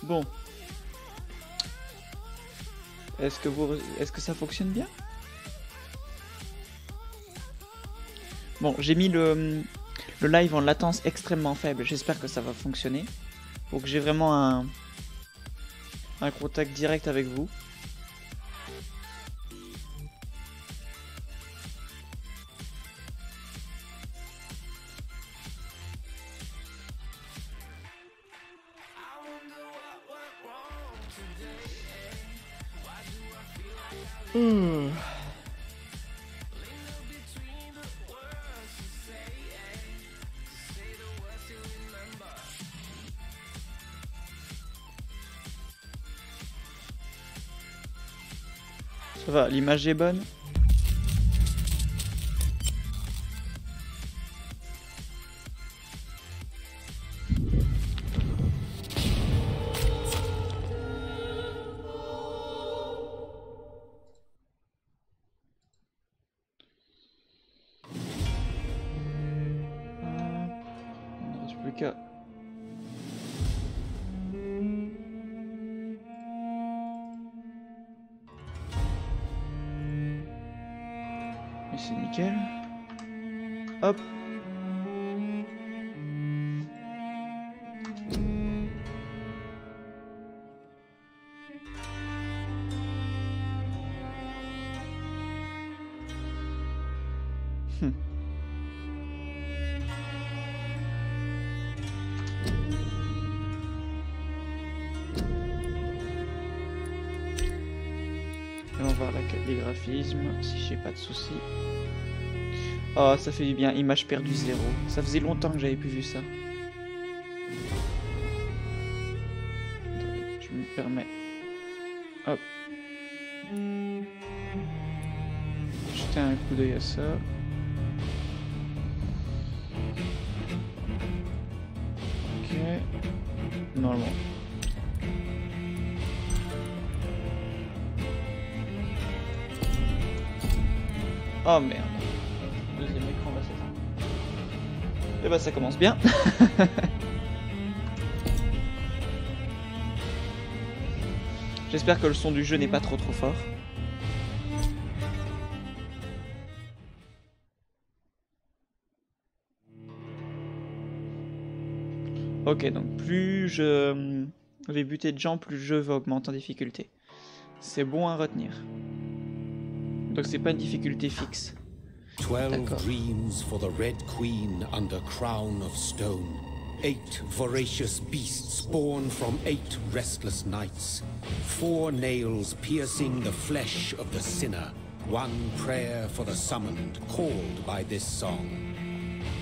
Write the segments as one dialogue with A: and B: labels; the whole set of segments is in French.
A: Bon. Est-ce que ça fonctionne bien? Bon, j'ai mis le live en latence extrêmement faible. J'espère que ça va fonctionner. Pour que j'ai vraiment un contact direct avec vous. Ça va, l'image est bonne. Il ne reste plus qu'à... C'est nickel. Hop. Et on va voir les graphismes, si j'ai pas de soucis. Oh, ça fait du bien, image perdue 0. Ça faisait longtemps que j'avais plus vu ça. Je me permets. Hop. Jeter un coup d'œil à ça. Ok. Normalement. Oh merde. Deuxième écran va s'éteindre. Et bah ça commence bien. J'espère que le son du jeu n'est pas trop fort. Ok, donc plus je vais buter de gens, plus le jeu va augmenter en difficulté. C'est bon à retenir. Donc c'est pas une difficulté fixe.
B: 12 dreams for the Red Queen under crown of stone. 8 voracious beasts born from 8 restless nights. 4 nails piercing the flesh of the sinner. 1 prayer for the summoned, called by this song.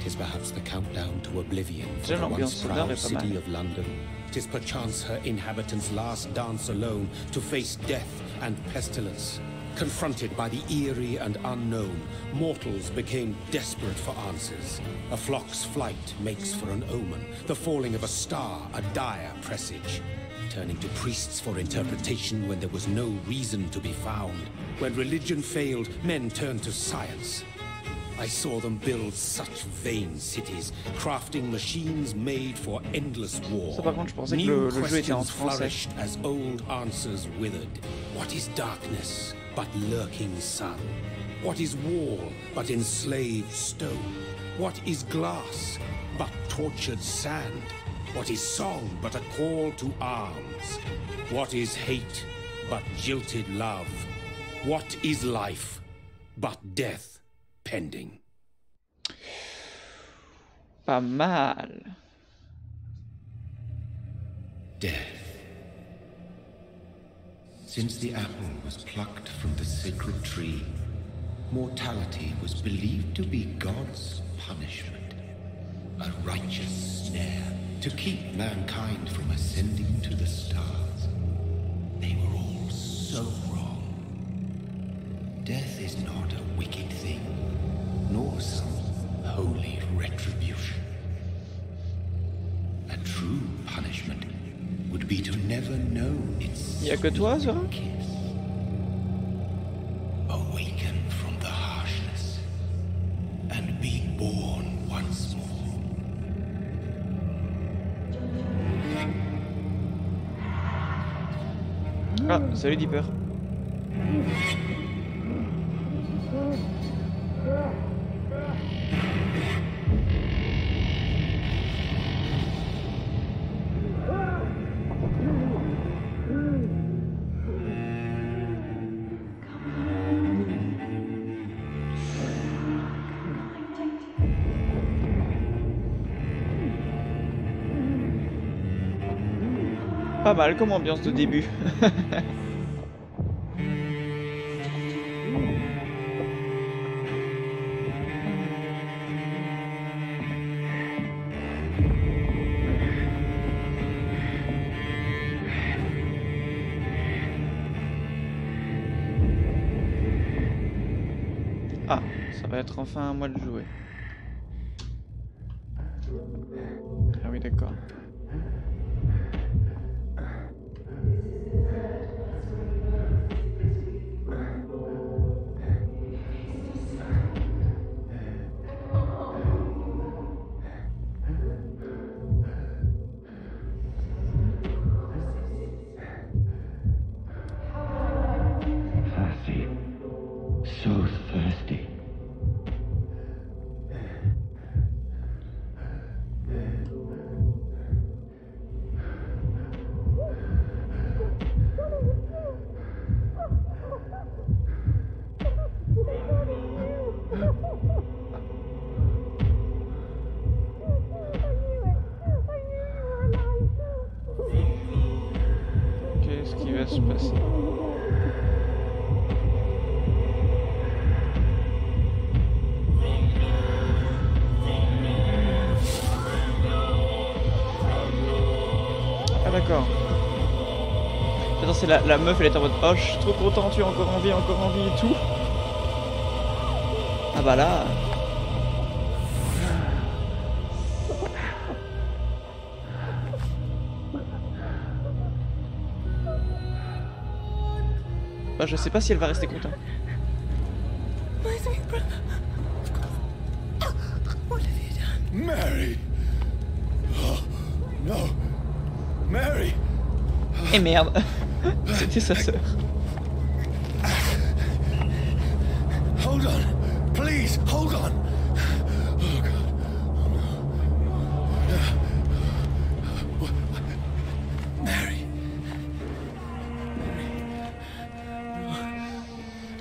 B: 'Tis perhaps the countdown to oblivion for the once proud city of London. 'Tis perchance her inhabitants' last dance alone to face death and pestilence. Confronted by the eerie and unknown, mortals became desperate for answers. A flock's flight makes for an omen, the falling of a star a dire presage. Turning to priests for interpretation when there was no reason to be found. When religion failed, men turned to science. I saw them build such vain cities, crafting machines made for endless war.
A: Ça, par contre, je pensais que le jeu était en français.
B: As old answers withered. What is darkness but lurking sun? What is wall but enslaved stone? What is glass but tortured sand? What is song but a call to arms? What is hate but jilted love? What is life but death pending?
A: Pas mal.
C: Death. Since the apple was plucked from the sacred tree, mortality was believed to be God's punishment. A righteous snare to keep mankind from ascending to the stars. They were all so wrong. Death is not a wicked thing, nor some holy retribution. A true punishment would be to never know its
A: Y'a que toi, Zora?
C: kiss. Awaken from the harshness and be born once more.
A: Ah, salut Dipper. Pas mal comme ambiance de début. Ah, ça va être enfin à moi de jouer. Ah oui, d'accord.
C: Thirsty. So thirsty.
A: Qu'est-ce qui va se passer? Ah d'accord. Attends, c'est la meuf, elle est en mode oh, je suis trop content, tu es encore en vie et tout. Ah bah là. Bah je sais pas si elle va rester contente.
B: Mary! Oh, no! Mary!
A: Et merde. C'était sa sœur.
B: Hold on! Please, hold on! Oh, God. Oh, no. Mary!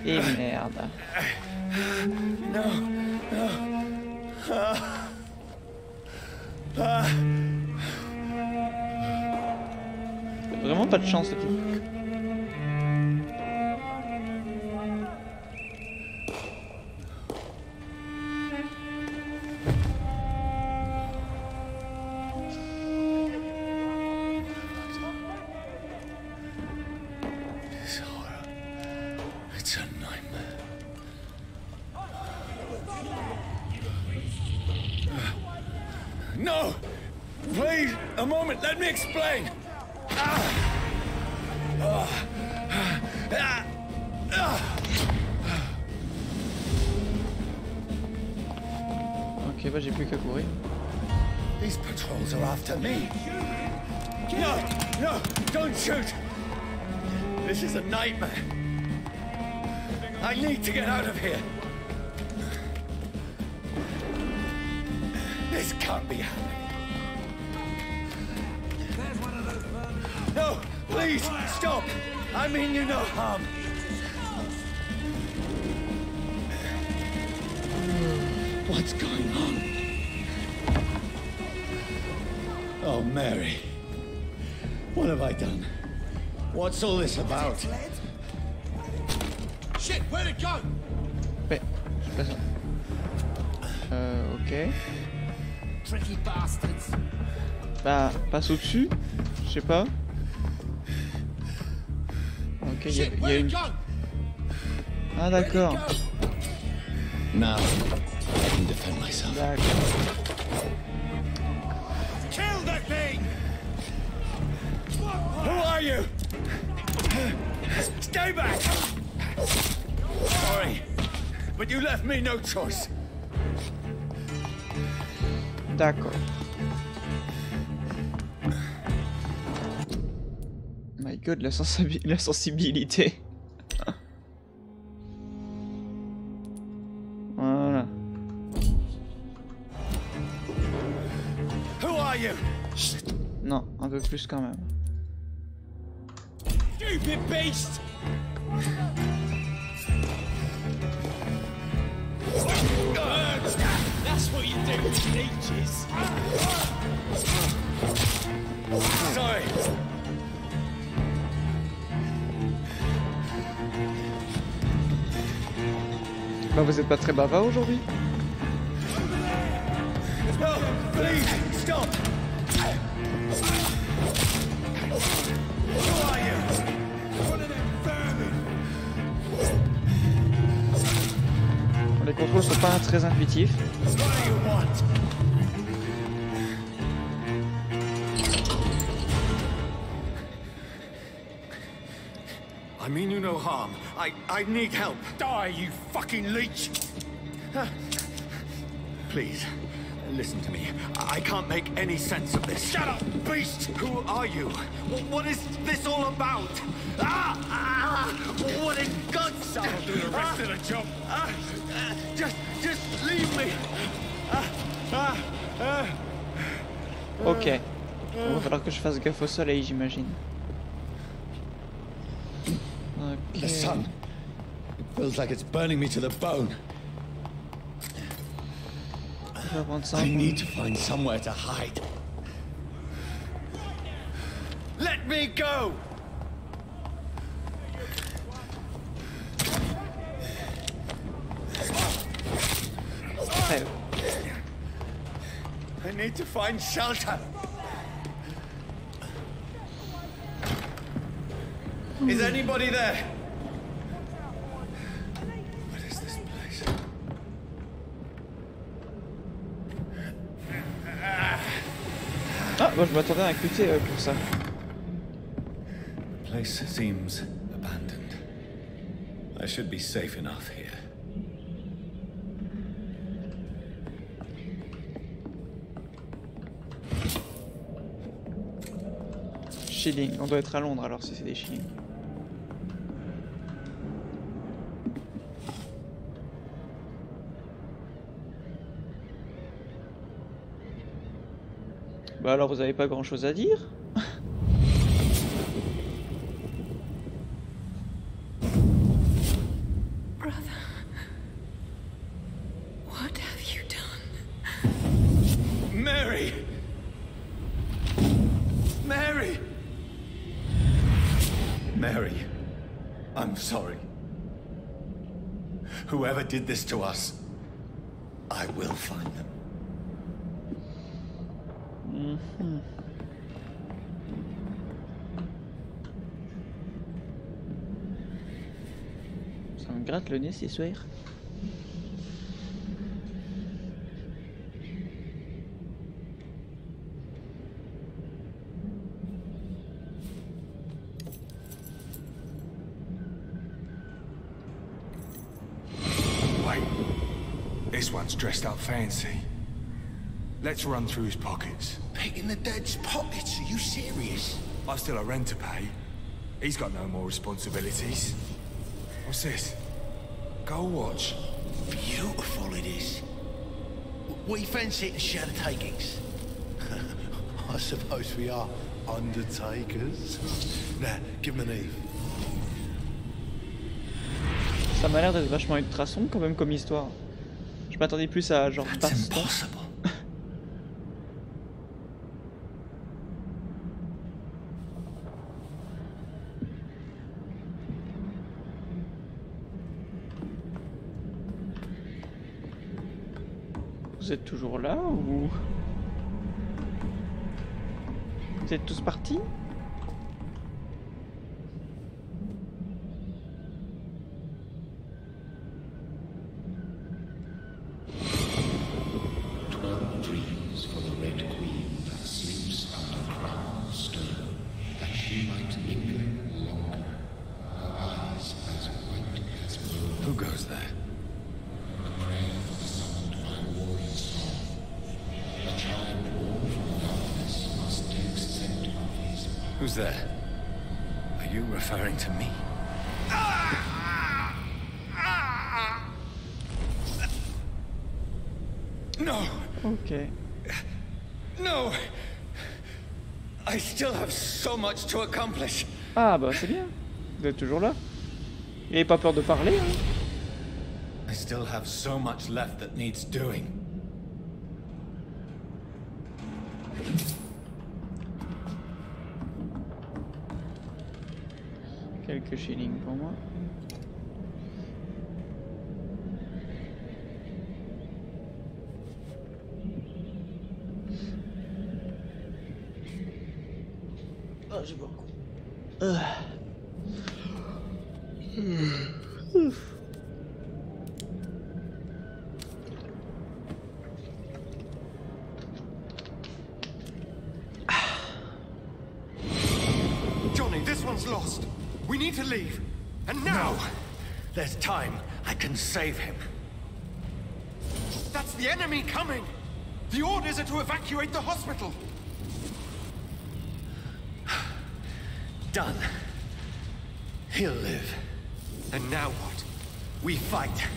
A: Et merde.
B: No, no.
A: Vraiment pas de chance le type.
B: This horror. It's a nightmare. No! Please, a moment, let me explain!
A: Ok, bah j'ai plus qu'à courir.
B: These patrols are after me. No, no, don't shoot! This is a nightmare. I need to get out of here. This can't be happening.
D: No, please, stop! I mean you no harm. What's going on? Oh, Mary. What have I done? What's all this about?
C: Shit, where'd it go?
A: Ouais, je passe. Ok.
C: Tricky bastards.
A: Bah, passe au-dessus. Je sais pas. Ok, il y a une... Ah d'accord.
D: Now, I can defend myself.
A: D'accord.
D: Kill the thing! Who are you? Stay back! Sorry, but you left me no choice.
A: D'accord. My god, la sensibilité. Voilà.
D: Who are you?
A: Non, un peu plus quand même.
D: Stupid beast! That's what you do with leeches. Sorry.
A: Bah vous êtes pas très bavard aujourd'hui?
D: No, please, stop! Who are you? One of them vermin.
A: Les contrôles sont pas très intuitifs.
D: What do you want? I mean you no harm. I need help. Die, you fucking leech! Please, listen to me. I can't make any sense of this. Shut up, beast! Who are you? What is this all about? What in God's sake? I'll do the rest of the job. Just leave me.
A: Ok. Il va falloir que je fasse gaffe au soleil, j'imagine. Ok.
D: The sun. It feels like it's burning me to the bone.
A: Je vais prendre ça.
D: I need to find somewhere to hide. Let me go!
A: Crève.
D: I need to find shelter. Is anybody there? What is this place?
A: Ah, bah je m'attendais à un QT pour ça.
D: The place seems abandoned. I should be safe enough here.
A: Shilling. On doit être à Londres alors si c'est des shillings. Bah alors vous avez pas grand chose à dire?
E: Brother, what have you done?
D: Mary! Mary! Mary, I'm sorry. Whoever did this to us, I will find them.
A: Ça me gratte le nez ces soirs.
F: Wait, this one's dressed up fancy. Let's run through his pockets.
C: Picking the dead's pockets? Are you serious?
F: I've still a rent to pay. He's got no more responsibilities. What's this? Gold watch.
C: Beautiful it is. We fancy it and share the takings. I suppose we are.
G: undertakers. Now, give him an Eve.
A: Ça m'a l'air d'être vachement ultrason quand même comme histoire. Je m'attendais plus à genre
D: That's
A: baston.
D: impossible.
A: Vous êtes toujours là ou... Vous êtes tous partis?
C: Dreams for the Red Queen that sleeps under crown of stone, that she might linger longer, her eyes as white as bone.
D: Who goes there?
C: A prayer for the summoned by warring song. A child born from the darkness must take scent of his power.
D: Who's there? Are you referring to me? No!
A: Ok.
D: No! I still have so much to accomplish.
A: Ah bah c'est bien. Vous êtes toujours là. Il n'avez pas peur de parler hein?
D: I still have so much left that needs doing.
A: Quelques shillings pour moi. Oh, j'ai pas un coup.
D: Johnny, this one's lost. We need to leave. And now! There's time. I can save him. That's the enemy coming! The orders are to evacuate the hospital! Done. He'll live. And now what? We fight.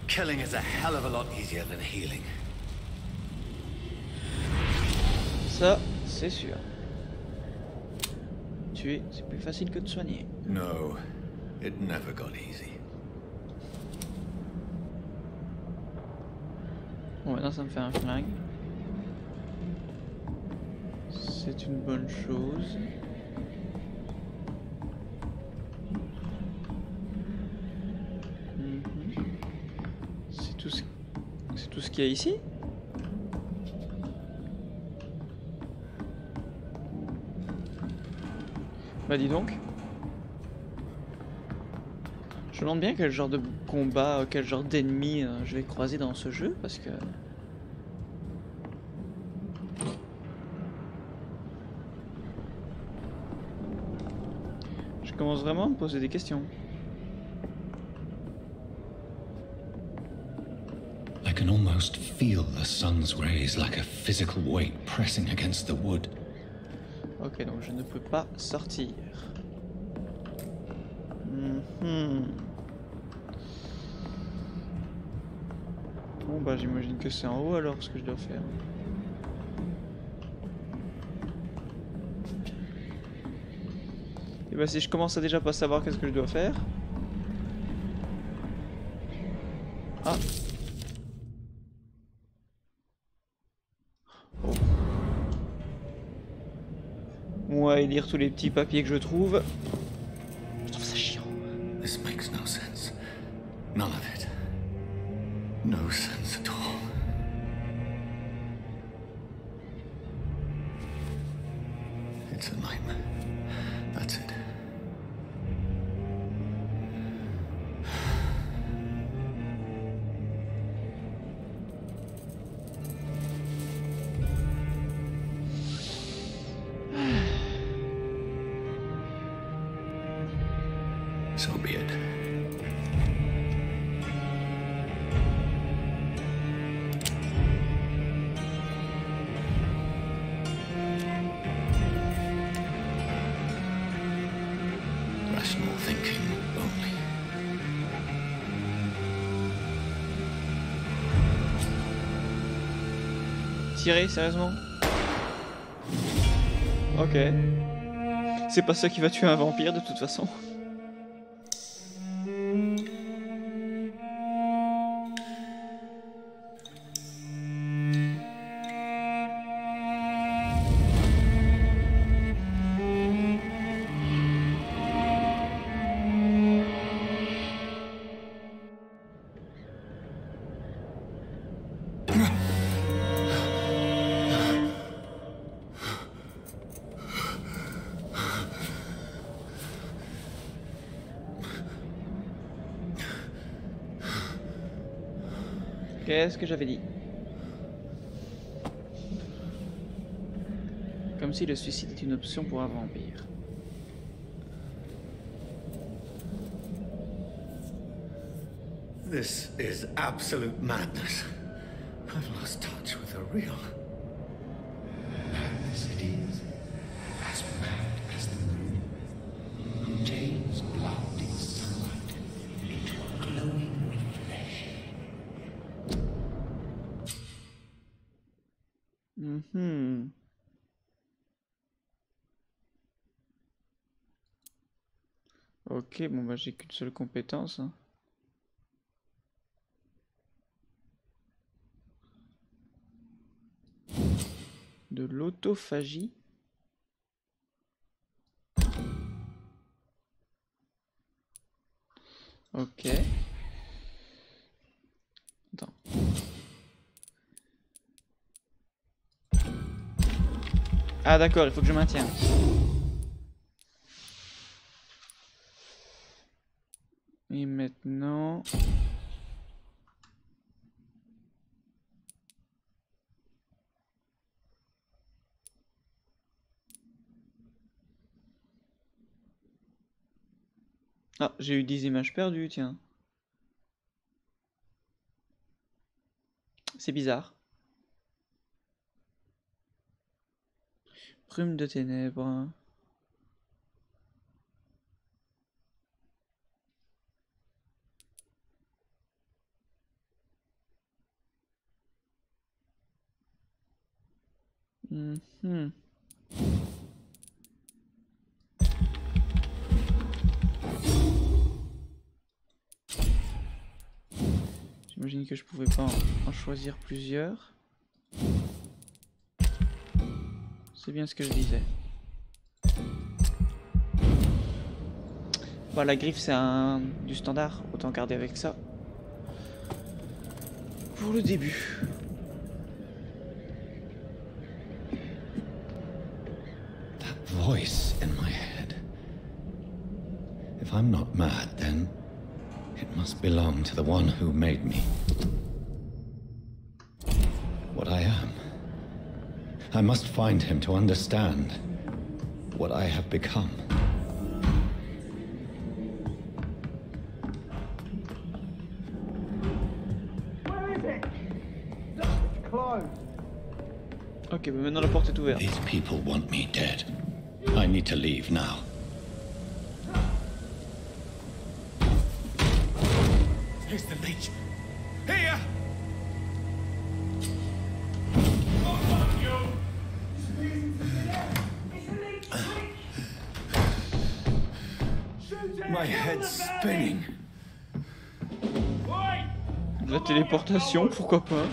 D: Killing is a hell of a lot easier than healing.
A: Ça, c'est sûr. Tuer, c'est plus facile que de soigner.
D: No, it never got easy.
A: Bon, maintenant ça me fait un flingue. C'est une bonne chose. C'est tout ce qu'il y a ici? Bah dis donc. Je me demande bien quel genre de combat, quel genre d'ennemi je vais croiser dans ce jeu parce que... Je commence vraiment à me poser des questions.
B: I can almost feel the sun's rays like a physical weight pressing against the wood.
A: Ok, donc je ne peux pas sortir. Bon bah j'imagine que c'est en haut alors ce que je dois faire. Et bah si je commence à déjà pas savoir qu'est-ce que je dois faire. Ah. Oh. Moi et lire tous les petits papiers que je trouve. Je trouve ça chiant.
D: This makes no sense. None of it. No sense at all. It's a nightmare. That's it. So be it. Rational thinking only.
A: Tirer, sérieusement? Ok. C'est pas ça qui va tuer un vampire de toute façon. Qu'est-ce que j'avais dit? Comme si le suicide est une option pour un vampire.
D: This is absolute madness. I've lost touch with the real.
C: Madness it is, as mad as the moon, who turns blinding sunlight into a glowing reflection.
A: Ok, bon bah j'ai qu'une seule compétence. Hein. De l'autophagie. Ok. Attends. Ah d'accord, il faut que je maintienne. Et maintenant... Ah, j'ai eu 10 images perdues, tiens. C'est bizarre. Brume de ténèbres. J'imagine que je pouvais pas en choisir plusieurs. C'est bien ce que je disais. Bah, la griffe c'est du standard, autant garder avec ça. Pour le début.
B: That voice in my head. If I'm not mad, then it must belong to the one who made me. What I am. I must find him to understand what I have become.
H: Where is it? It's closed.
A: Ok, mais maintenant la porte est ouverte.
B: These people want me dead. I need to leave now.
D: Here's the leech. Here! My head's spinning.
A: La téléportation, pourquoi pas?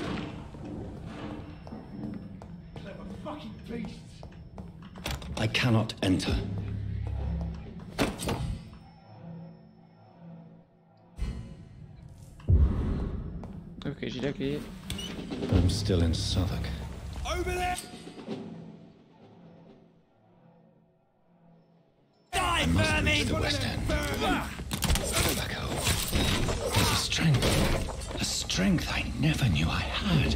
B: I cannot enter.
A: Ok, j'ai la clé.
B: I'm still in Southwark.
D: Over there!
B: I must reach the West End. Echo. There's a strength I never knew I had.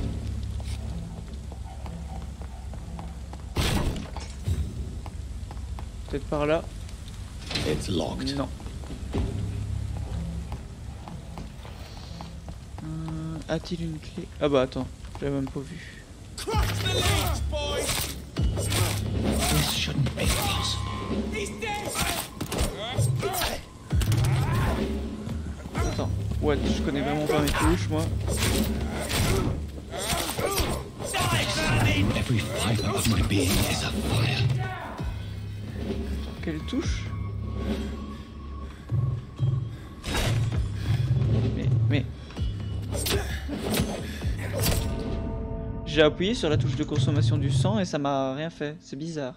A: Peut-être par là.
B: It's locked.
A: Non. A-t-il une clé? Ah bah attends, je l'avais même pas vu.
B: This shouldn't be possible.
A: Attends, ouais, je connais vraiment pas mes touches, moi.
B: Every fiber of my being is afire.
A: Quelle touche? Mais... J'ai appuyé sur la touche de consommation du sang et ça m'a rien fait. C'est bizarre.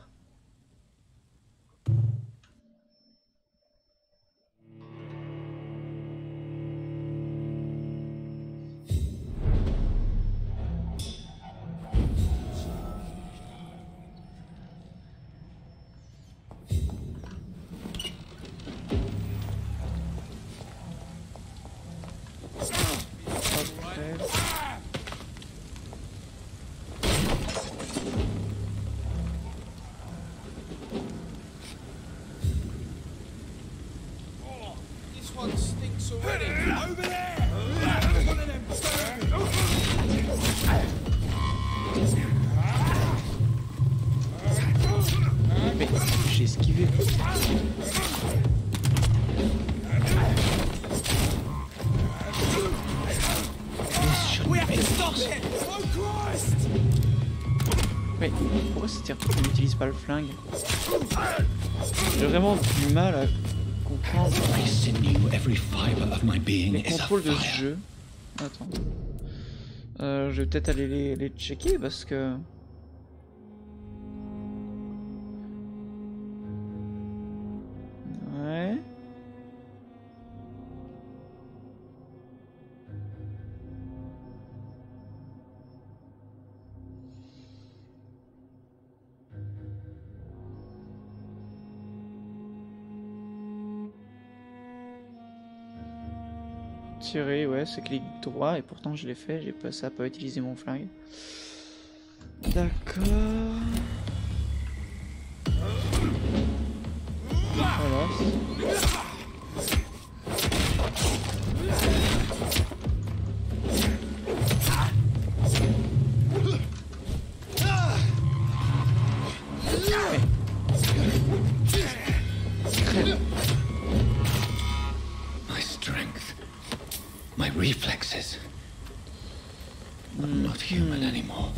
A: Mais j'ai esquivé. Mais pourquoi c'est-à-dire que tu n'utilises pas le flingue? J'ai vraiment du mal à comprendre les contrôles de ce jeu. Attends. Je vais peut-être aller les checker parce que... Ouais... Tirer, ouais, c'est clic droit et pourtant je l'ai fait, j'ai pas ça à pas utiliser mon flingue. D'accord. Voilà.
B: My reflexes. I'm not human anymore.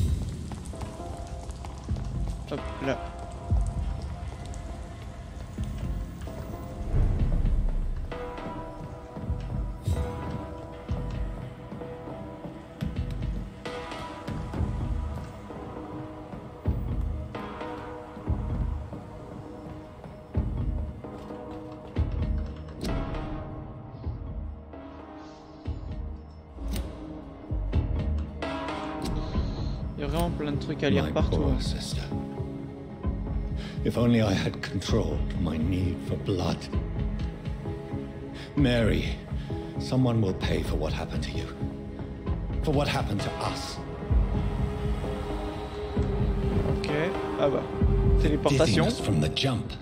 A: Hop là. Il y a vraiment plein de trucs à lire partout.
B: Poor sister. If only I had controlled my need for blood. Mary, someone will pay for what happened to you. For what happened to us.
A: Ok, ah bah, téléportation.
B: Dizziness from the jump.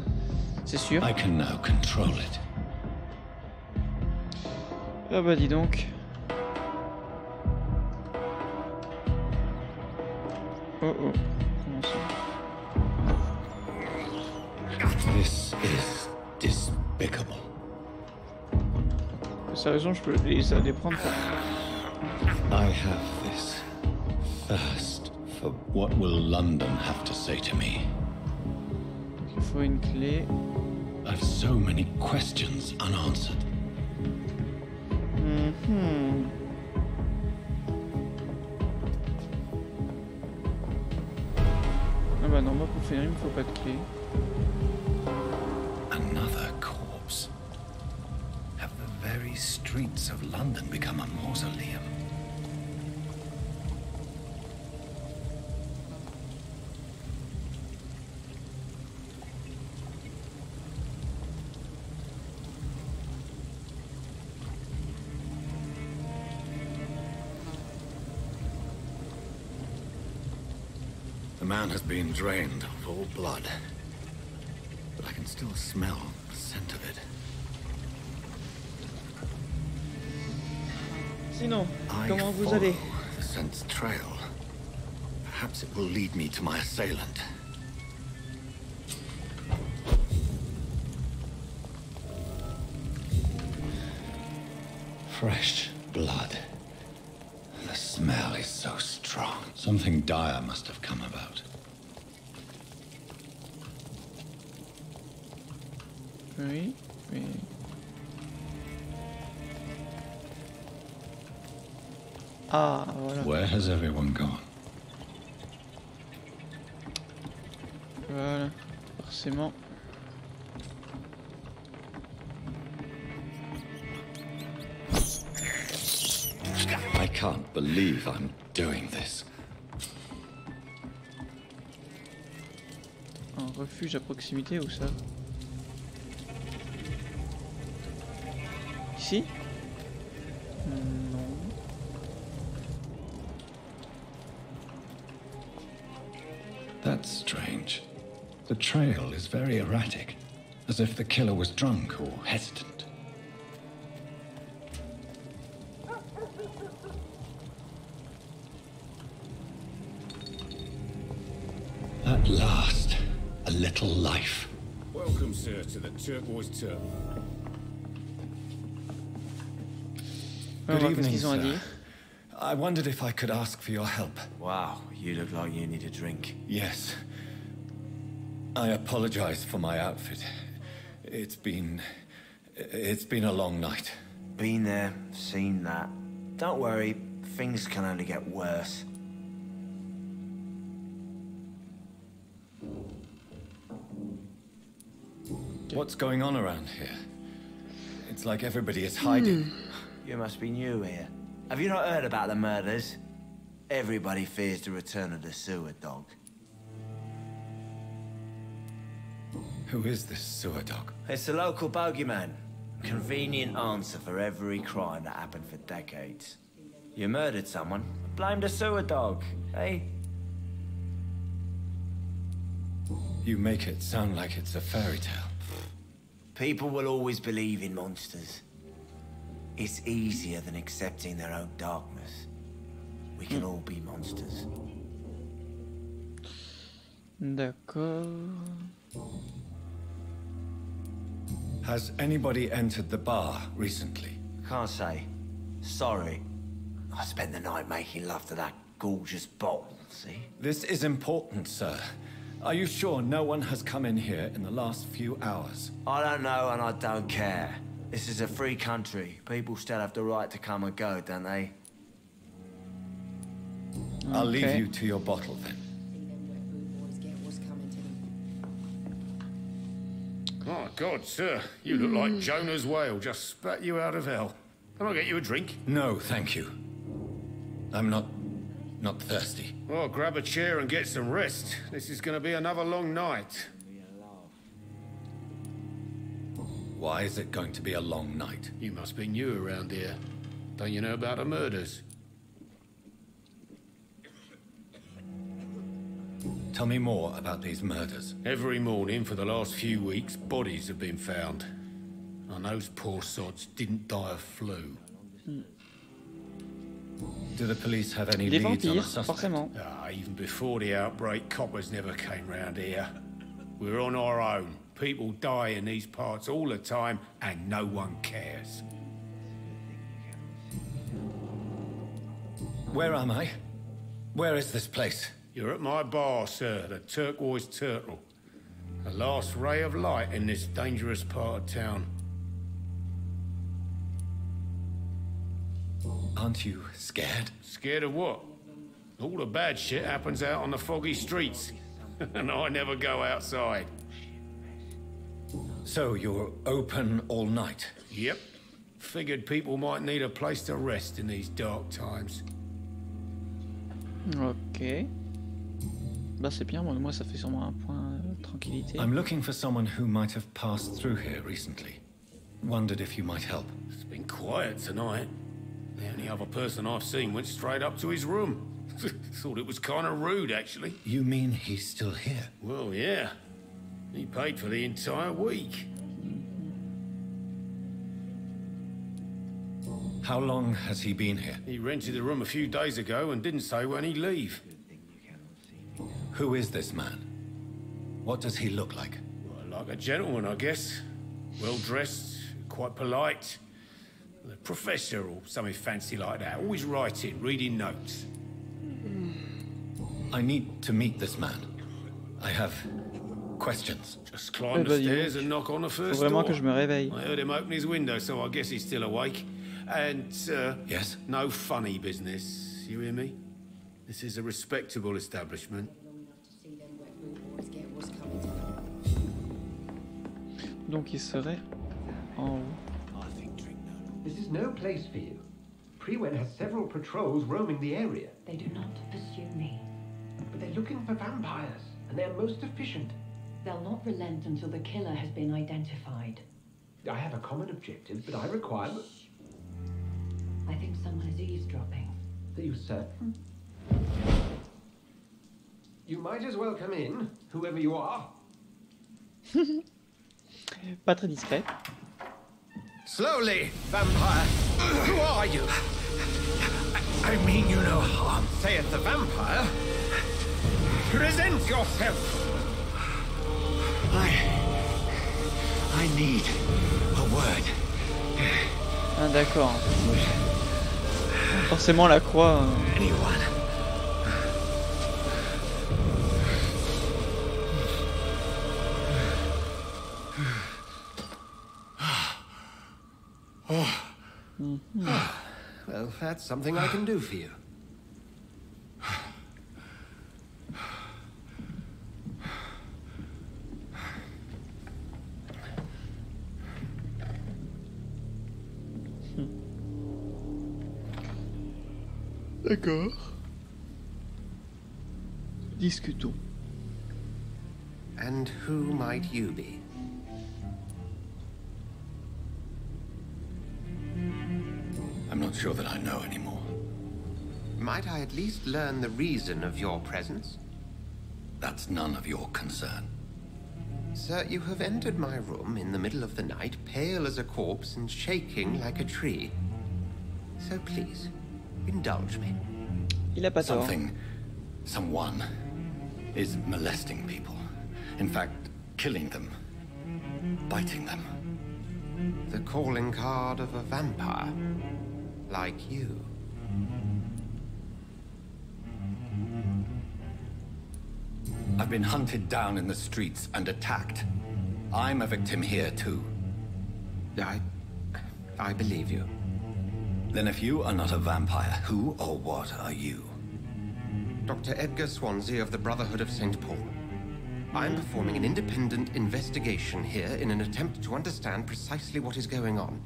A: C'est sûr.
B: I can now control it.
A: Ah bah dis donc. Oh oh, comment ça?
B: This is despicable.
A: Sérieusement, je peux les prendre.
B: I have this thirst for what will London have to say to me.
A: Il faut une clé.
B: I've so many questions unanswered.
A: Ah bah non, moi pour finir, il me faut pas de clé.
B: Another corpse. Have the very streets of London become a mausoleum? The man has been drained of all blood, but I can still smell the scent of it.
A: Sinon, comment vous allez?
B: The scent's trail. Perhaps it will lead me to my assailant. Fresh blood. The smell is so strong. Something dire must have come about.
A: Oui, oui. Ah, voilà.
C: Where has everyone gone?
A: Voilà, forcément.
C: I can't believe I'm doing this.
A: Un refuge à proximité, où ça? Ici? Non.
C: That's strange. The trail is very erratic, as if the killer was drunk or hesitant. At last, a little life.
I: Welcome, sir, to the Turquoise Turtle.
G: Good evening,
A: Qu'est-ce qu'ils ont à
G: sir.
A: dire?
G: I wondered if I could ask for your help.
D: Wow, you look like you need a drink.
G: Yes. I apologize for my outfit. It's been a long night.
D: Been there, seen that. Don't worry, things can only get worse.
G: What's going on around here? It's like everybody is hiding.
D: You must be new here. Have you not heard about the murders? Everybody fears the return of the sewer dog.
G: Who is this sewer dog?
D: It's the local bogeyman. Convenient answer for every crime that happened for decades. You murdered someone, blame the sewer dog, eh?
G: You make it sound like it's a fairy tale.
D: People will always believe in monsters. It's easier than accepting their own darkness. We can all be monsters.
A: D'accord.
G: Has anybody entered the bar recently?
D: Can't say. Sorry. I spent the night making love to that gorgeous bottle, see?
G: This is important, sir. Are you sure no one has come in here in the last few hours?
D: I don't know and I don't care. This is a free country. People still have the right to come and go, don't they?
G: I'll leave you to your bottle then.
I: My God, sir, you look like Jonah's whale just spat you out of hell. Can I get you a drink?
G: No, thank you. I'm not thirsty.
I: Well, grab a chair and get some rest. This is going to be another long night.
G: Why is it going to be a long night?
I: You must be new around here. Don't you know about the murders?
G: Tell me more about these murders.
I: Every morning for the last few weeks, bodies have been found. And those poor sods didn't die of flu.
G: Do the police have any
A: Les
G: leads on a
A: vampires,
G: suspect?
A: forcément.
I: Even before the outbreak, coppers never came round here. We're on our own. People die in these parts all the time, and no one cares.
G: Where am I? Where is this place?
I: You're at my bar, sir, the Turquoise Turtle. The last ray of light in this dangerous part of town.
G: Aren't you scared?
I: Scared of what? All the bad shit happens out on the foggy streets. And I never go outside.
G: So you're open all night?
I: Yep. Figured people might need a place to rest in these dark times.
A: Ok. Bah c'est bien, moi ça fait sûrement un point de tranquillité.
G: I'm looking for someone who might have passed through here recently. Wondered if you might help.
I: It's been quiet tonight. The only other person I've seen went straight up to his room. Thought it was kind of rude, actually.
G: You mean he's still here?
I: Well, yeah. He paid for the entire week.
G: How long has he been here?
I: He rented the room a few days ago and didn't say when he'd leave.
G: Who is this man? What does he look like?
I: Well, like a gentleman, I guess. Well-dressed, quite polite. A professor or something fancy like that. Always writing, reading notes.
G: I need to meet this man. I have questions.
I: Just climb the stairs and knock on the
A: Faut
I: first
A: vraiment
I: door.
A: que je me réveille.
I: I heard him open his window, so I guess he's still awake. And,
G: Yes?
I: no funny business. You hear me? This is a respectable establishment.
A: Donc il serait en haut.
J: This is no place for you. Prewen has several patrols roaming the area.
K: They do not pursue me.
J: But they're looking for vampires, and they're most efficient.
K: They'll not relent until the killer has been identified.
J: I have a common objective, but I require...
K: I think someone is eavesdropping.
J: Are you certain? You might as well come in, whoever you are.
A: Pas très discret.
D: Slowly, vampire. Who are you? I mean you no harm, saith the vampire. Present yourself. I need a word.
A: Ah d'accord. Forcément la croix.
D: Anyone?
J: Well, that's something I can do for you.
A: D'accord. Discutons.
J: And who might you be?
G: I'm not sure that I know anymore.
J: Might I at least learn the reason of your presence?
G: That's none of your concern.
J: Sir, you have entered my room in the middle of the night, pale as a corpse and shaking like a tree. So please, indulge me.
A: Il a pas tort.
G: Someone is molesting people. In fact, killing them. Biting them.
J: The calling card of a vampire. Like you.
G: I've been hunted down in the streets and attacked. I'm a victim here too.
J: I believe you.
G: Then if you are not a vampire, who or what are you?
J: Dr. Edgar Swansea of the Brotherhood of St. Paul. I'm performing an independent investigation here in an attempt to understand precisely what is going on.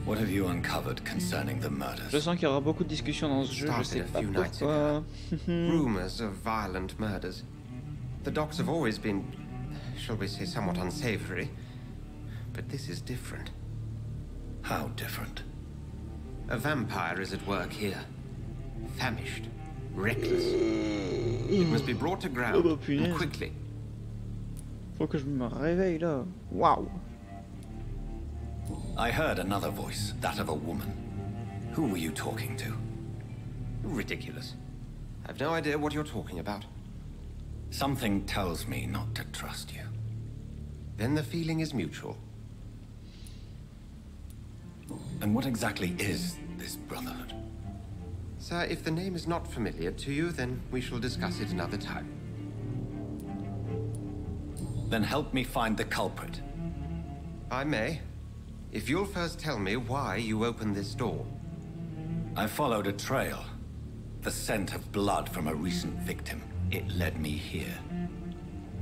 G: What have you uncovered concerning the murders?
A: Je sens qu'il y aura beaucoup de discussions dans ce jeu, je sais pas pourquoi.
J: Rumors of violent murders. The docks have always been, shall we say, somewhat unsavory. But this is different.
G: How different?
J: A vampire is at work here. Famished. Reckless. It must be brought to ground, and quickly.
A: Faut que je me réveille là. Waouh.
G: I heard another voice, that of a woman. Who were you talking to?
J: Ridiculous. I've no idea what you're talking about.
G: Something tells me not to trust you.
J: Then the feeling is mutual.
G: And what exactly is this Brotherhood?
J: Sir, if the name is not familiar to you, then we shall discuss it another time.
G: Then help me find the culprit.
J: I may. If you'll first tell me why you opened this door.
G: I followed a trail. The scent of blood from a recent victim. It led me here.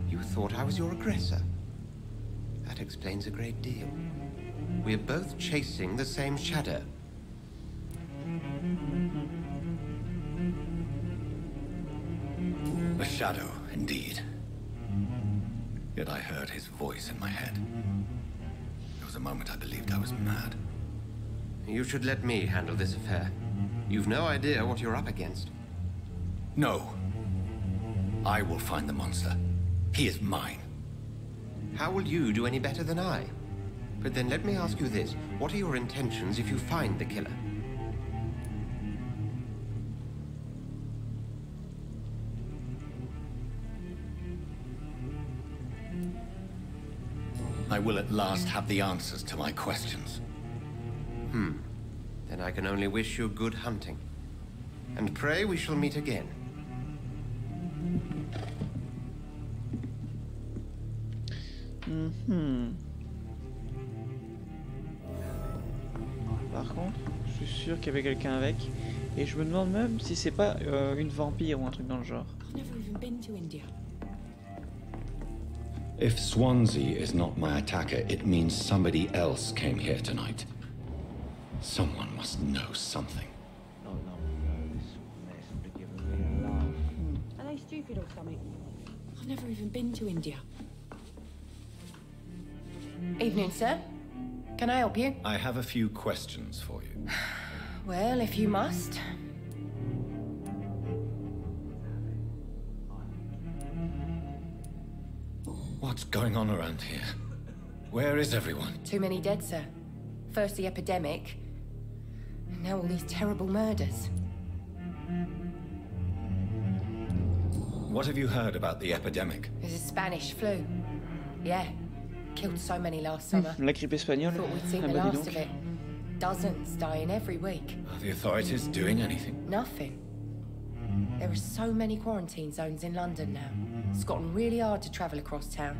J: You thought I was your aggressor? That explains a great deal. We're both chasing the same shadow.
G: A shadow, indeed. Yet I heard his voice in my head. There was a moment I believed I was mad.
J: You should let me handle this affair. You've no idea what you're up against.
G: No. I will find the monster. He is mine.
J: How will you do any better than I? But then let me ask you this. What are your intentions if you find the killer?
G: I will at last have the answers to my questions.
J: Then I can only wish you good hunting. and pray we shall meet again.
A: Par contre, je suis sûr qu'il y avait quelqu'un avec. Et je me demande même si c'est pas une vampire ou un truc dans le genre.
G: If Swansea is not my attacker, it means somebody else came here tonight. Someone must know something.
L: Are they stupid or something? I've never even been to India. Evening, sir. Can I help you?
G: I have a few questions for you.
L: Well, if you must.
G: What's going on around here? Where is everyone?
L: Too many dead, sir. First the epidemic, and now all these terrible murders.
G: What have you heard about the epidemic?
L: There's a Spanish flu. Yeah. Killed so many last summer.
A: La grippe espagnole.
L: Thought we'd seen the last of it. Dozens dying every week.
G: Are the authorities doing anything?
L: Nothing. There are so many quarantine zones in London now. It's gotten really hard to travel across town.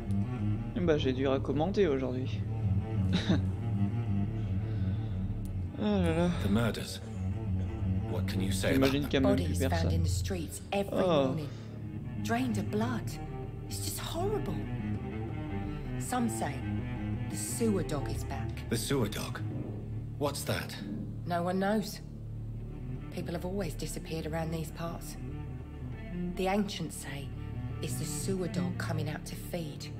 A: Bah j'ai dû recommander aujourd'hui. Oh là là.
G: The murders. What can you say about
A: J'imagine qu'il y a même plus
L: Bodies found
A: personne.
L: in the streets every morning. Drained of blood. It's just horrible. Some say the sewer dog is back.
G: The sewer dog? What's that?
L: No one knows. People have always disappeared around these parts. The ancients say it's the sewer dog coming out to feed.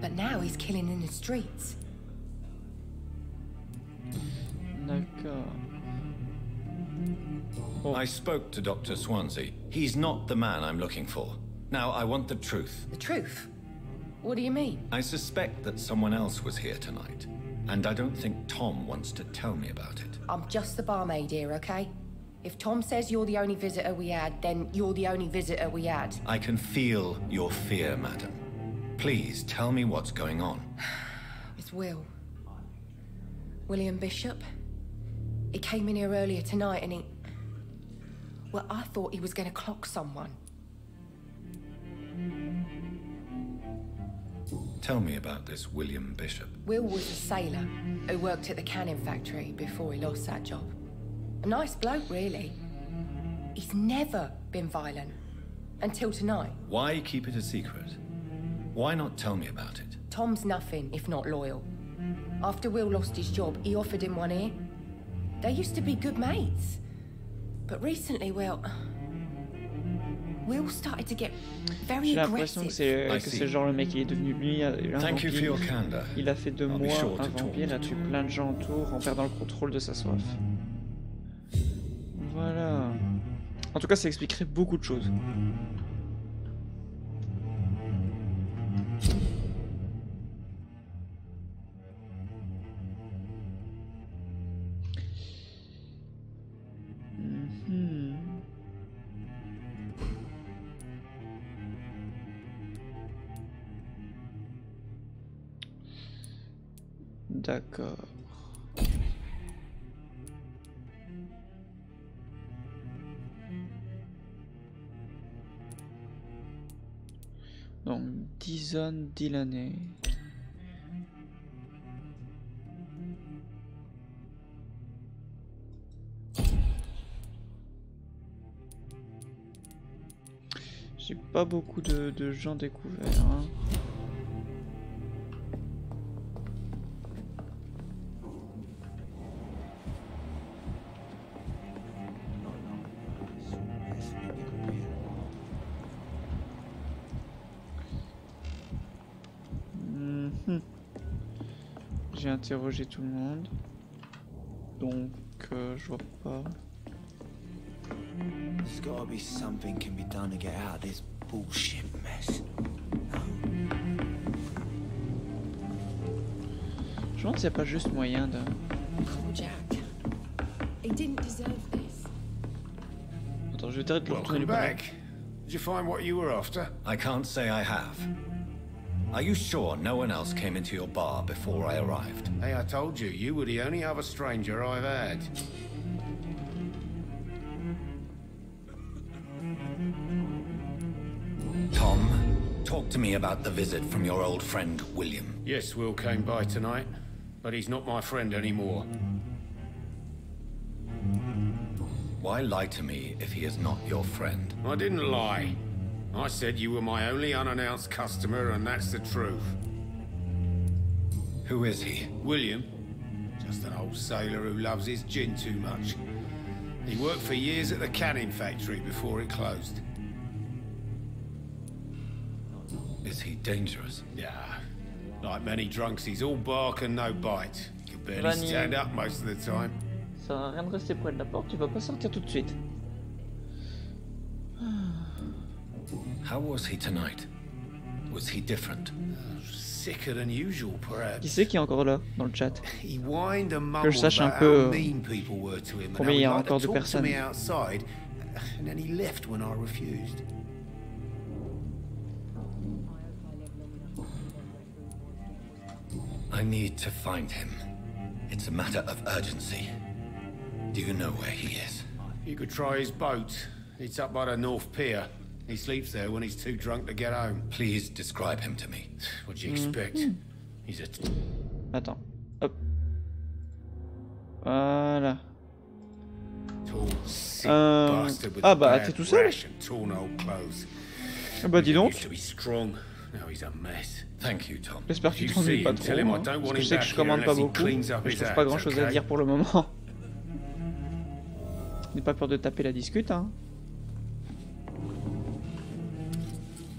L: But now he's killing in the streets.
A: D'accord.
G: I spoke to Dr. Swansea. He's not the man I'm looking for. Now, I want the truth.
L: The truth? What do you mean?
G: I suspect that someone else was here tonight. And I don't think Tom wants to tell me about it.
L: I'm just the barmaid here, okay? If Tom says you're the only visitor we had, then you're the only visitor we had.
G: I can feel your fear, madam. Please tell me what's going on.
L: It's Will. William Bishop. He came in here earlier tonight and he... Well, I thought he was going to clock someone.
G: Tell me about this William Bishop.
L: Will was a sailor who worked at the canning factory before he lost that job. A nice bloke, really. He's never been violent. Until tonight.
G: Why keep it a secret? Why not tell me about it?
L: Tom's nothing if not loyal. After Will lost his job, he offered him one ear. They used to be good mates. But recently, well... Will started to get very
A: J'ai l'impression que c'est genre le mec il est devenu lui un vampire. Il a fait de moi un vampire et a tué plein de gens autour en perdant le contrôle de sa soif. Voilà. En tout cas, ça expliquerait beaucoup de choses. D'accord. Donc, Dizon Delaney. J'ai pas beaucoup de gens découverts. Hein. J'ai interrogé tout le monde, donc je vois pas.
M: There's gotta be something can be done to get out of this bullshit mess.
A: Je me demande s'il n'y a pas juste moyen de...
E: Poor Jack. He didn't deserve this.
A: Attends, je vais peut-être le retourner
I: Welcome back. Did you find what you were after?
G: I can't say I have. Are you sure no one else came into your bar before I arrived?
I: Hey, I told you, you were the only other stranger I've had.
G: talk to me about the visit from your old friend, William.
I: Yes, Will came by tonight, but he's not my friend anymore.
G: Why lie to me if he is not your friend?
I: I didn't lie. I said you were my only unannounced customer, and that's the truth.
G: Who is he?
I: William. Just an old sailor who loves his gin too much. He worked for years at the canning factory before it closed.
G: Is he dangerous?
I: Yeah. Like many drunks, he's all bark and no bite. He can barely stand up most of the time.
A: Ça sert à rien de rester près de la porte, tu vas pas sortir tout de suite.
G: How was he tonight? Was he different?
I: Sicker than usual, perhaps.
A: Qui c'est qui est encore là dans le chat?
I: He whined and
A: Que je
I: mumbled
A: sache un
I: about
A: peu
I: how mean people were to him, and
A: combien
I: how
A: il y
I: he
A: a
I: liked to
A: encore de
I: talk to
A: personnes.
I: me outside, and then he left when I refused.
G: I need to find him. It's a matter of urgency. Do you know where he is?
I: You could try his boat. It's up by the North Pier. He sleeps there when he's too drunk to get home.
G: Please describe him to me.
I: What do you expect? He's a...
A: Attends. Hop. Voilà.
I: Tall, sick bastard with
A: Ah bah
I: bad
A: t'es tout seul?
I: rash and torn old clothes.
A: Ah bah dis donc.
I: He used to be strong. Now he's a mess.
G: Thank you, Tom.
A: J'espère que tu t'ennuies pas trop, hein, parce que je sais que je commande pas beaucoup, mais je trouve pas grand chose à dire pour le moment. N'aie pas peur de taper la discute, hein.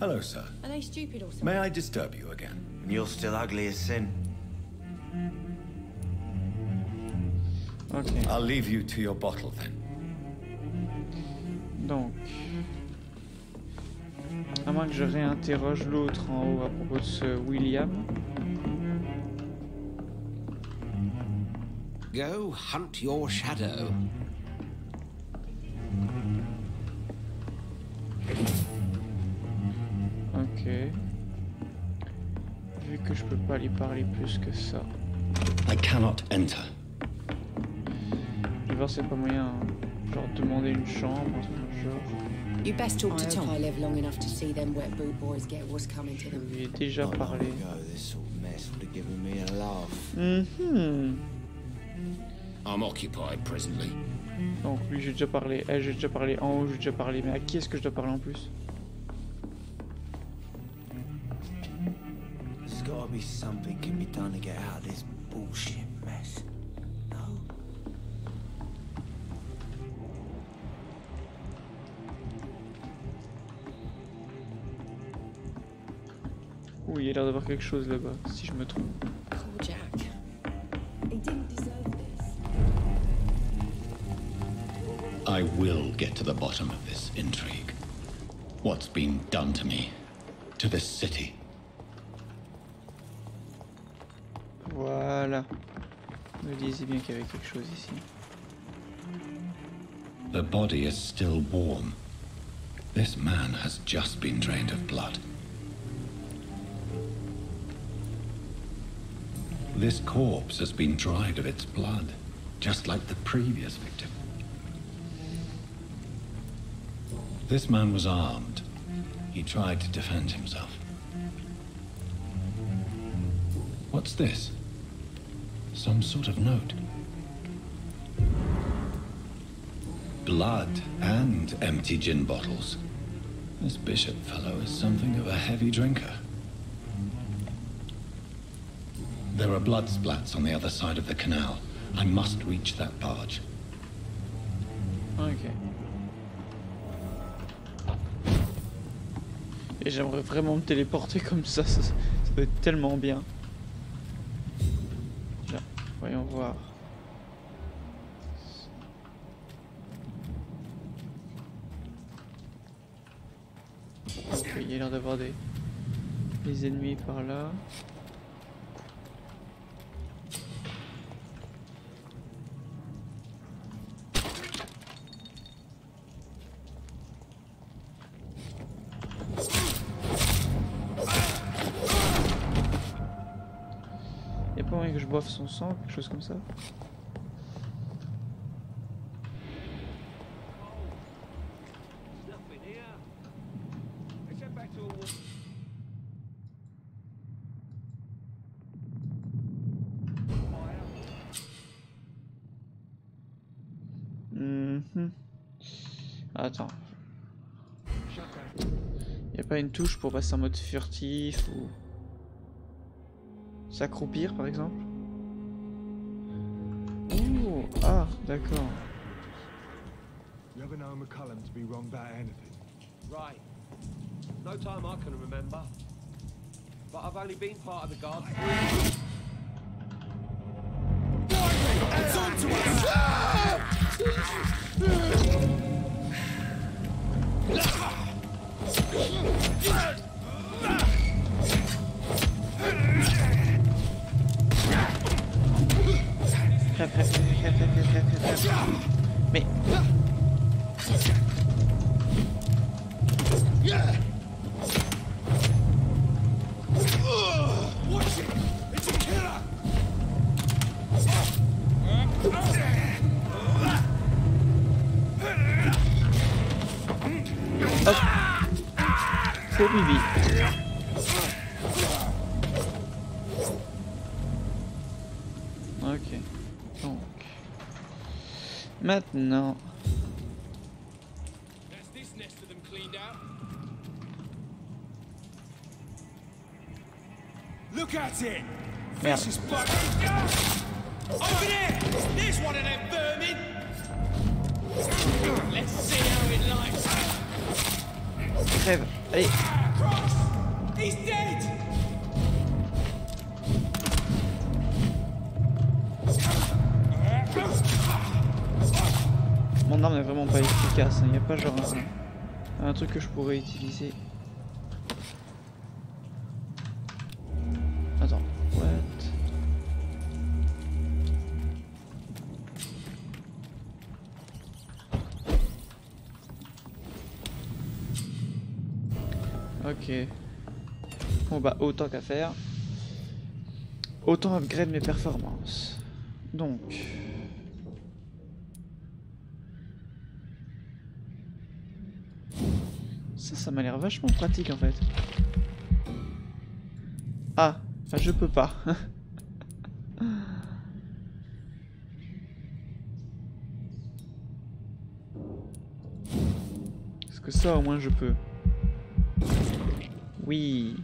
G: Hello, sir.
E: Are they stupid or something?
G: May I disturb you again?
M: You're still ugly as sin.
A: Ok.
G: I'll leave you to your bottle then.
A: Donc, à moins que je réinterroge l'autre en haut à propos de ce William.
B: Go hunt your shadow.
A: Ok. Vu que je peux pas lui parler plus que ça.
G: I cannot enter.
A: Je vais voir si c'est pas moyen, genre demander une chambre, un truc dans le genre.
E: You best talk to Tom. I live long enough to see them wet boot boys get what's coming to
A: Je
E: them.
A: lui ai déjà parlé.
M: This sort of mess would have given me a laugh.
I: I'm occupied presently.
A: Donc lui j'ai déjà parlé, elle j'ai déjà parlé, en haut j'ai déjà parlé, mais à qui est-ce que je dois parler en plus?
M: There's gotta be something can be done to get out of this bullshit mess. No?
A: Oui, il y a l'air d'avoir quelque chose là-bas, si je me trompe.
E: Poor Jack. He didn't deserve this.
G: I will get to the bottom of this intrigue. What's been done to me, to this city.
A: Voilà. Me disais bien qu'il y avait quelque chose ici.
G: The body is still warm. This man has just been drained of blood. This corpse has been dried of its blood, just like the previous victim. This man was armed. He tried to defend himself. What's this? Some sort of note. Blood and empty gin bottles. This bishop fellow is something of a heavy drinker. There are blood splats on the other side of the canal. I must reach that barge.
A: Ok. Et j'aimerais vraiment me téléporter comme ça doit être tellement bien. Là, voyons voir. Ok, il y a l'air d'avoir des ennemis par là. Y'a pas moyen que je boive son sang, quelque chose comme ça? Attends. Y a pas une touche pour passer en mode furtif ou s'accroupir par exemple? Oh, ah, d'accord.
F: You ever know McCullum to be wrong about anything?
N: Right. No time I can remember. But I've only been part of the guard. It's on to
A: Mais... Hop. Faux bibi. Ok. Donc. Maintenant.
N: Look at it!
A: Merde.
N: Fish is bugged. Over there! There's one of them vermin! Let's see how it likes.
A: Crève. Allez.
N: Cross! He's dead!
A: Mon arme n'est vraiment pas efficace, il n'y a pas genre un truc que je pourrais utiliser. Attends, what? Ok. Bon bah autant qu'à faire. Autant upgrade mes performances. Donc... Ça m'a l'air vachement pratique en fait. Ah, enfin je peux pas. Est-ce que ça au moins je peux? Oui.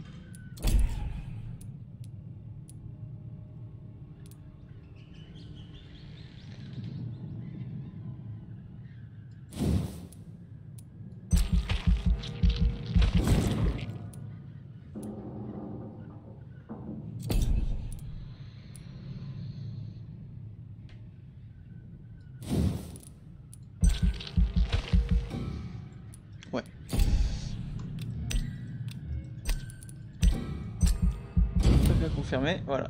A: Confirmé, voilà.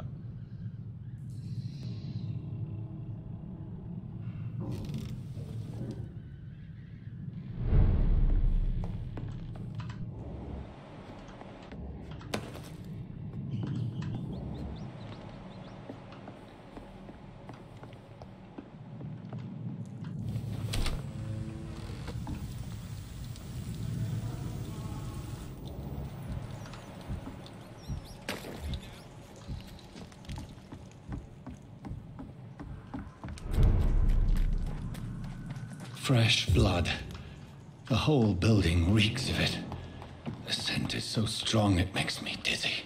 G: Fresh blood. The whole building reeks of it. The scent is so strong it makes me dizzy.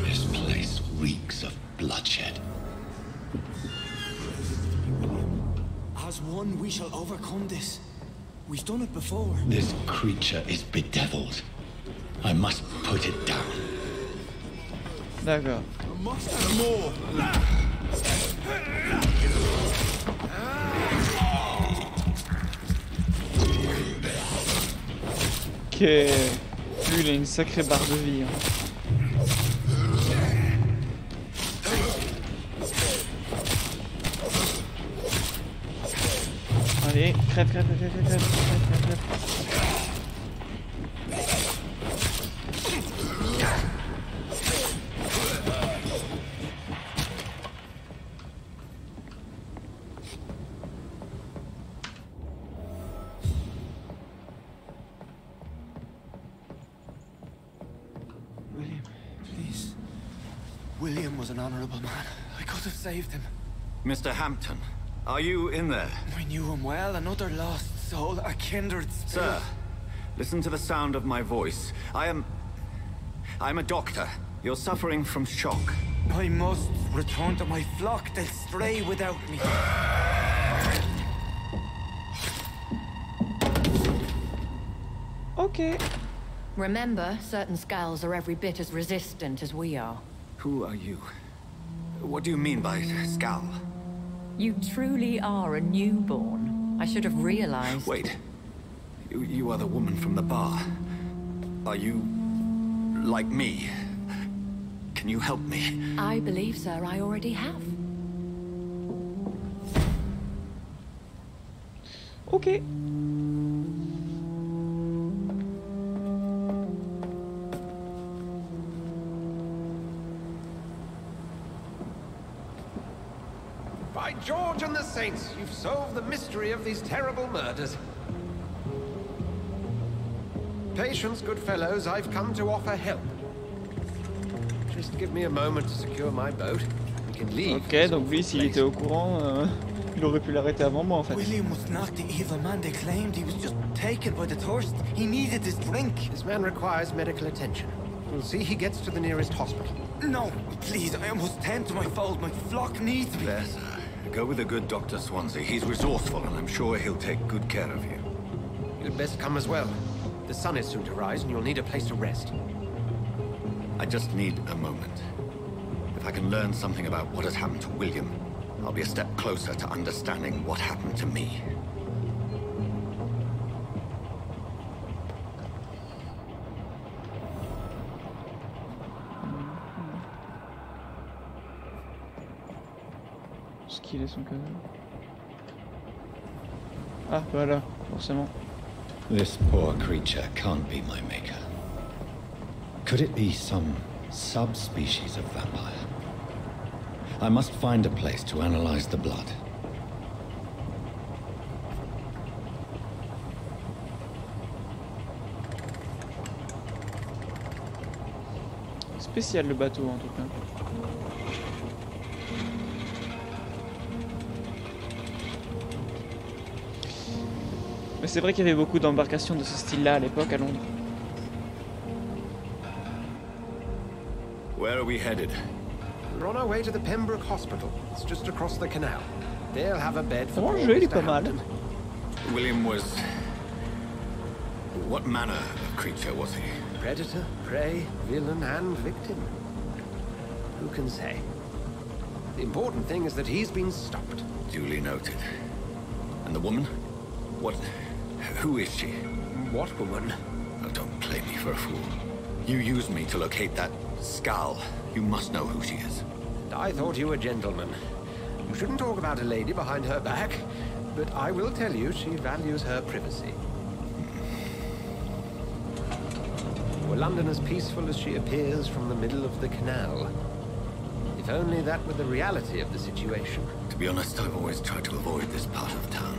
G: This place reeks of bloodshed.
M: As one, we shall overcome this. We've done it before.
G: This creature is bedeviled. I must put it down.
A: D'accord.
N: Must have more.
A: Ok. Lui il a une sacrée barre de vie. Hein. Allez, crève, crève, crève, crève, crève, crève, crève.
M: William was an honorable man. I could have saved him.
O: Mr. Hampton, are you in there?
M: I knew him well, another lost soul, a kindred spirit.
O: Sir, listen to the sound of my voice. I'm a doctor. You're suffering from shock.
M: I must return to my flock. They'll stray without me.
A: Okay.
K: Remember, certain skulls are every bit as resistant as we are.
O: Who are you? What do you mean by skull?
K: You truly are a newborn. I should have realized.
O: Wait. You are the woman from the bar. Are you... like me? Can you help me?
K: I believe, sir, I already have.
A: Okay.
J: By George and the Saints, you've solved the mystery of these terrible murders. Patience, good fellows, I've come to offer help. Just give me a moment to secure my boat. We can leave.
A: Ok, donc lui, s'il était au courant, il aurait pu l'arrêter avant moi en fait.
M: William was not the evil man they claimed. He was just taken by the thirst. He needed his drink.
J: This man requires medical attention. We'll see he gets to the nearest hospital.
M: No, please, I must tend to my fold. My flock needs me.
O: There, sir. Go with the good Dr. Swansea. He's resourceful, and I'm sure he'll take good care of you.
J: You'd best come as well. The sun is soon to rise, and you'll need a place to rest.
O: I just need a moment. If I can learn something about what has happened to William, I'll be a step closer to understanding what happened to me.
A: Qu'il est son cas. Ah, voilà, forcément.
G: This poor creature can't be my maker. Could it be some subspecies of vampire? I must find a place to analyze the blood.
A: Spécial le bateau en tout cas. Mais c'est vrai qu'il y avait beaucoup d'embarcations de ce style-là à l'époque à Londres.
O: Where are we headed?
J: We're on our way to the Pembroke Hospital. It's just across the canal. They'll have a bed for
A: Bon, il est pas mal.
O: William was... What manner of creature was he?
J: Predator, prey, villain, and victim. Who can say? The important thing is that he's been stopped.
O: Duly noted. And the woman? What... Who is she?
J: What woman?
O: Oh, don't play me for a fool. You used me to locate that skull. You must know who she is.
J: I thought you a gentleman. You shouldn't talk about a lady behind her back, but I will tell you she values her privacy. Were London as peaceful as she appears from the middle of the canal? If only that were the reality of the situation.
O: To be honest, I've always tried to avoid this part of town.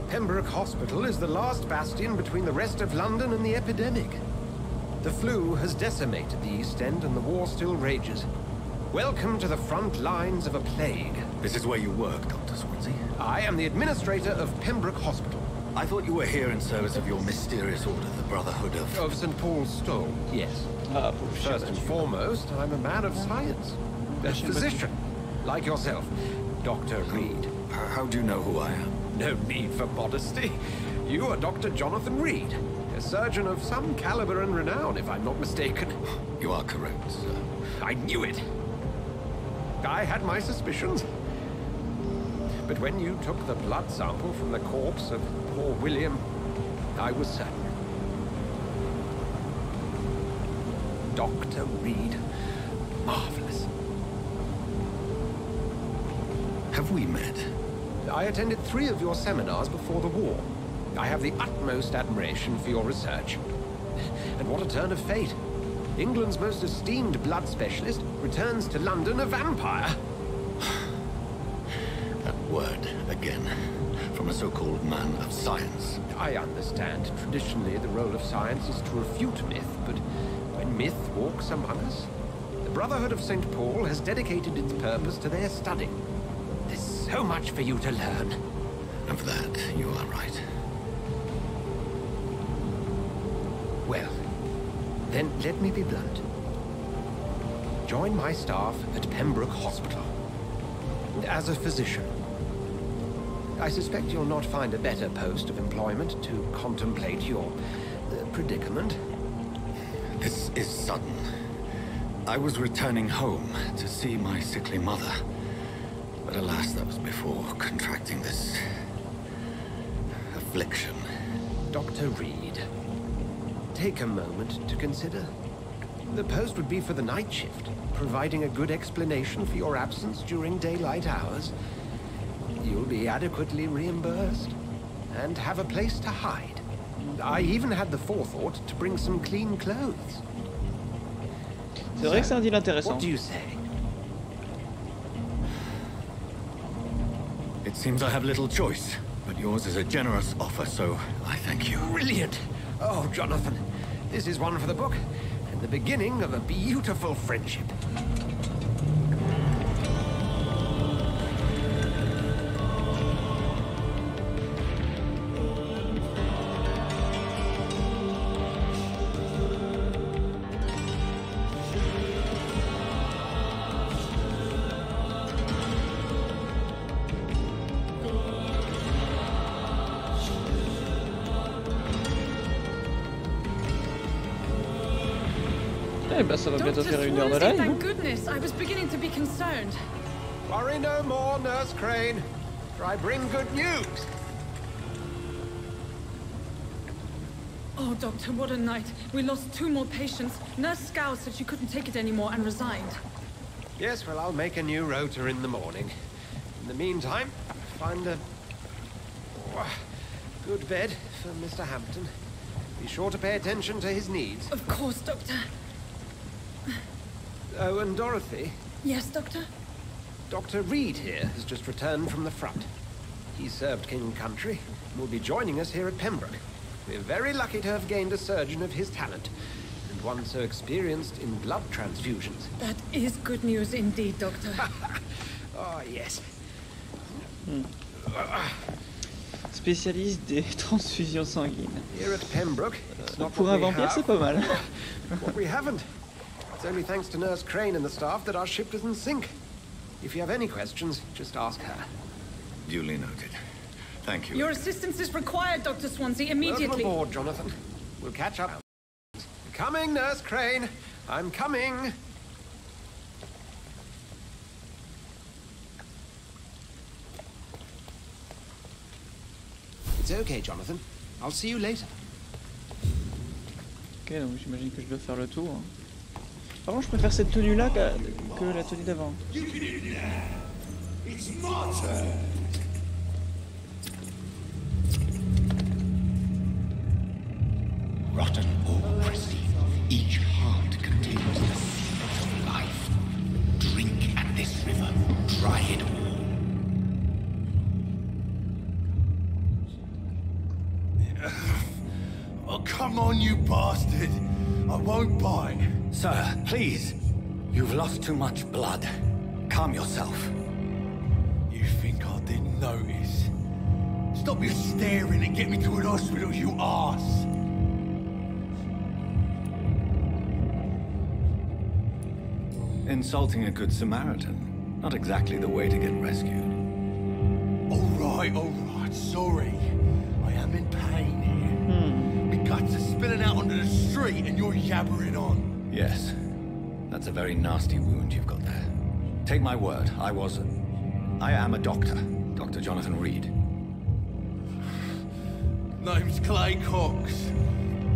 J: Pembroke Hospital is the last bastion between the rest of London and the epidemic. The flu has decimated the East End and the war still rages. Welcome to the front lines of a plague.
O: This is where you work, Dr. Swansea?
J: I am the administrator of Pembroke Hospital.
O: I thought you were here in service of your mysterious order, the Brotherhood of...
J: Of St. Paul's Stole, yes. First and foremost, I'm a man of science. A physician, like yourself, Dr. Reed.
O: How do you know who I am?
J: No need for modesty. You are Dr. Jonathan Reed, a surgeon of some caliber and renown, if I'm not mistaken.
O: You are correct, sir.
J: I knew it. I had my suspicions. But when you took the blood sample from the corpse of poor William, I was certain. Dr. Reed. Marvelous.
O: Have we met?
J: I attended 3 of your seminars before the war. I have the utmost admiration for your research. And what a turn of fate. England's most esteemed blood specialist returns to London a vampire.
O: That word, again, from a so-called man of science.
J: I understand. Traditionally, the role of science is to refute myth, but when myth walks among us, the Brotherhood of St. Paul has dedicated its purpose to their study. This So much for you to learn.
O: And for that, you are right.
J: Well, then let me be blunt. Join my staff at Pembroke Hospital. As a physician. I suspect you'll not find a better post of employment to contemplate your predicament.
O: This is sudden. I was returning home to see my sickly mother. But alas, that was before contracting this affliction.
J: Dr. Reed, take a moment to consider. The post would be for the night shift, providing a good explanation for your absence during daylight hours. You'll be adequately reimbursed, and have a place to hide. I even had the forethought to bring some clean clothes.
A: C'est vrai que c'est un deal intéressant.
J: What do you say?
O: It seems I have little choice, but yours is a generous offer, so I thank you.
J: Brilliant! Oh, Jonathan, this is one for the book, and the beginning of a beautiful friendship.
A: Eh ben, ça va bientôt faire 1 heure de live.
P: Thank goodness, I was beginning to be concerned.
J: Worry no more, Nurse Crane. For I bring good news.
P: Oh, Doctor, what a night. We lost 2 more patients. Nurse Scow said she couldn't take it anymore and resigned.
J: Yes, well, I'll make a new rota in the morning. In the meantime, find a good bed for Mr. Hampton. Be sure to pay attention to his needs.
P: Of course, Doctor.
J: Oh, and Dorothy?
P: Yes, Doctor?
J: Dr. Reed here has just returned from the front. He served King and Country and will be joining us here at Pembroke. We're very lucky to have gained a surgeon of his talent, and one so experienced in blood transfusions.
P: That is good news indeed, Doctor.
J: Oh, yes.
A: Spécialiste des transfusions sanguines.
J: Here at Pembroke, it's not
A: Pour
J: what
A: un
J: we
A: vampire,
J: have,
A: c'est pas mal.
J: what we haven't. It's only thanks to Nurse Crane and the staff that our ship doesn't sink. If you have any questions, just ask her.
O: Duly noted. Thank you.
P: Your assistance is required, Dr. Swansea, immediately.
J: Welcome aboard, Jonathan. We'll catch up. Coming, Nurse Crane. I'm coming. It's okay, Jonathan. I'll see you later.
A: Ok, donc j'imagine que je dois faire le tour. Par contre, je préfère cette tenue-là que la tenue d'avant.
I: It's my turn.
B: Rotten or pristine, each heart contains the seed of life. Drink at this river, try it all.
I: Oh, come on, you bastard. I won't bite.
O: Sir, please. You've lost too much blood. Calm yourself.
I: You think I didn't notice? Stop your staring and get me to an hospital, you arse.
O: Insulting a good Samaritan. Not exactly the way to get rescued.
I: All right, sorry. I am in pain here. My guts are spilling out onto the street and you're yabbering on.
O: Yes. That's a very nasty wound you've got there. Take my word, I am a doctor. Dr. Jonathan Reed.
I: Name's Clay Cox.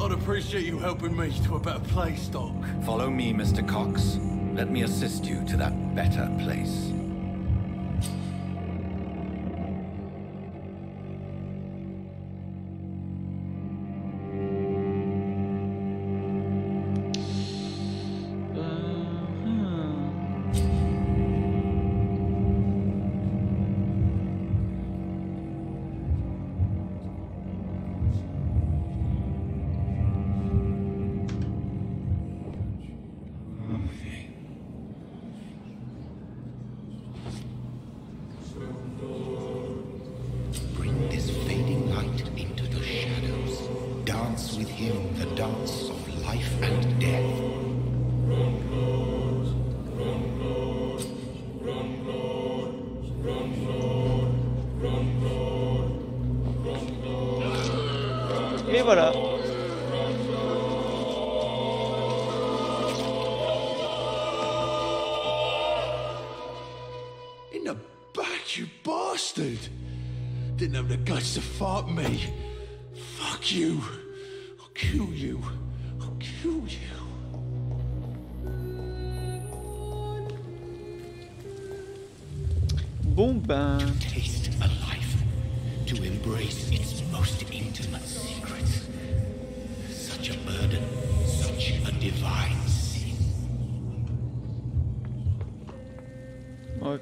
I: I'd appreciate you helping me to a better place, Doc.
O: Follow me, Mr. Cox. Let me assist you to that better place.
B: him the dance of life and death.
A: Et voilà.
M: In the back, you bastard! Didn't have the guts to fight me. Fuck you. I'll kill you. I'll kill you.
A: Bon ben.
B: To taste a life, to embrace its most intimate secrets. Such a burden, such a divine sin.
A: Ok.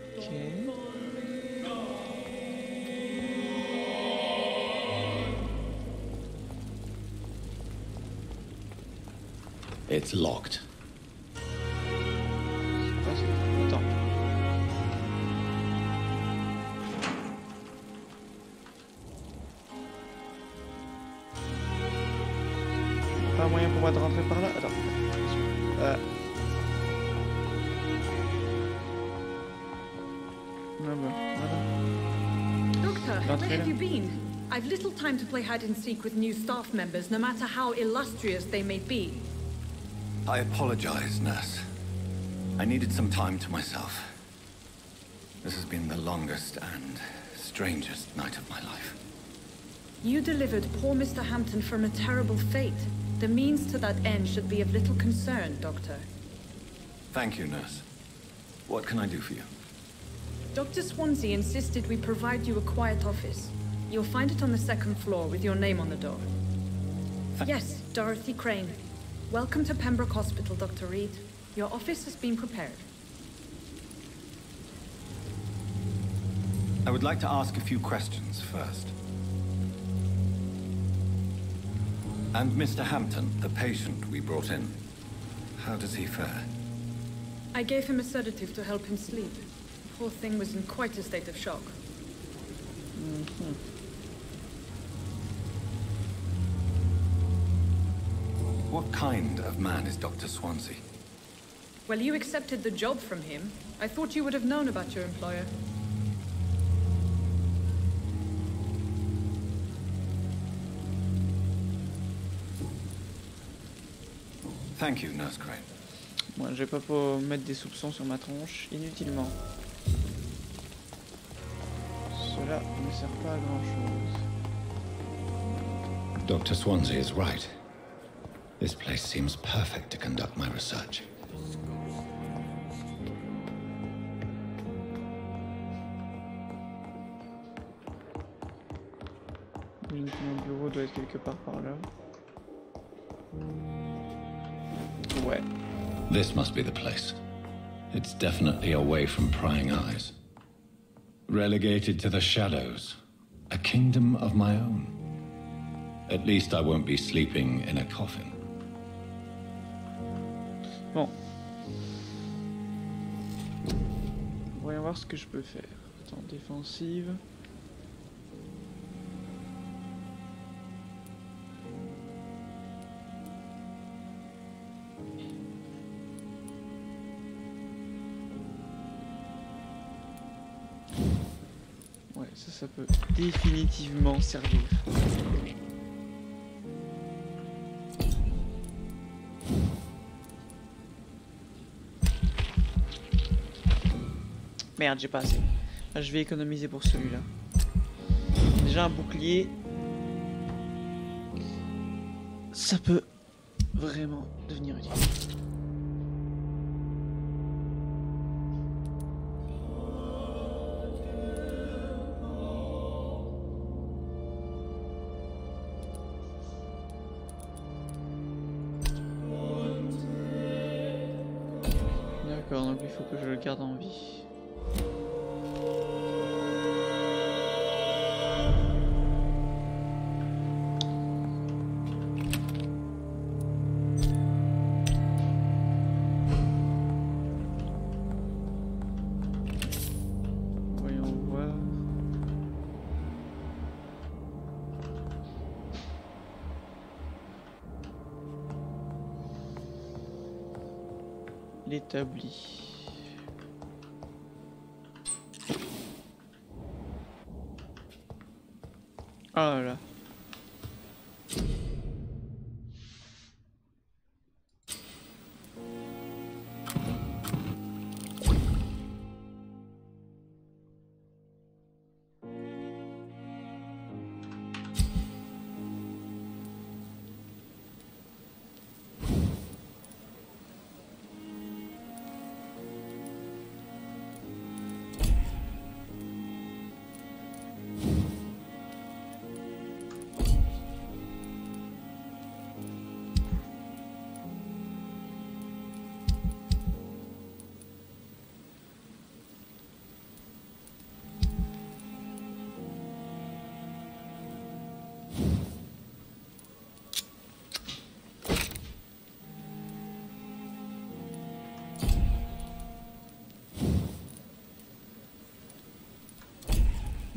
G: It's locked.
A: Attends. Pas moyen pour moi de rentrer par là. Attends.
P: Doctor, where have you been? I've little time to play hide and seek with new staff members, no matter how illustrious they may be.
O: I apologize, nurse. I needed some time to myself. This has been the longest and strangest night of my life.
P: You delivered poor Mr. Hampton from a terrible fate. The means to that end should be of little concern, Doctor.
O: Thank you, nurse. What can I do for you?
P: Dr. Swansea insisted we provide you a quiet office. You'll find it on the second floor with your name on the door. Yes, Dorothy Crane. Welcome to Pembroke Hospital, Dr. Reed. Your office has been prepared.
O: I would like to ask a few questions first. And Mr. Hampton, the patient we brought in, how does he fare?
P: I gave him a sedative to help him sleep. The poor thing was in quite a state of shock.
O: What kind of man is Dr. Swansea?
P: Well, you accepted the job from him. I thought you would have known about your employer.
O: Thank you, Nurse Crane.
A: Moi, je vais pas mettre des soupçons sur ma tronche inutilement. Cela ne sert pas à grand chose.
G: Dr. Swansea is right. This place seems perfect to conduct my research.
A: Mon bureau doit être quelque part par là. Ouais.
G: This must be the place. It's definitely away from prying eyes. Relegated to the shadows. A kingdom of my own. At least I won't be sleeping in a coffin.
A: Bon. Voyons voir ce que je peux faire. Attends, défensive. Ouais, ça peut définitivement servir. Merde, j'ai pas assez. Là, je vais économiser pour celui-là. Déjà un bouclier. Ça peut vraiment devenir utile. D'accord, donc il faut que je le garde en vie. l'établi. Ah là là.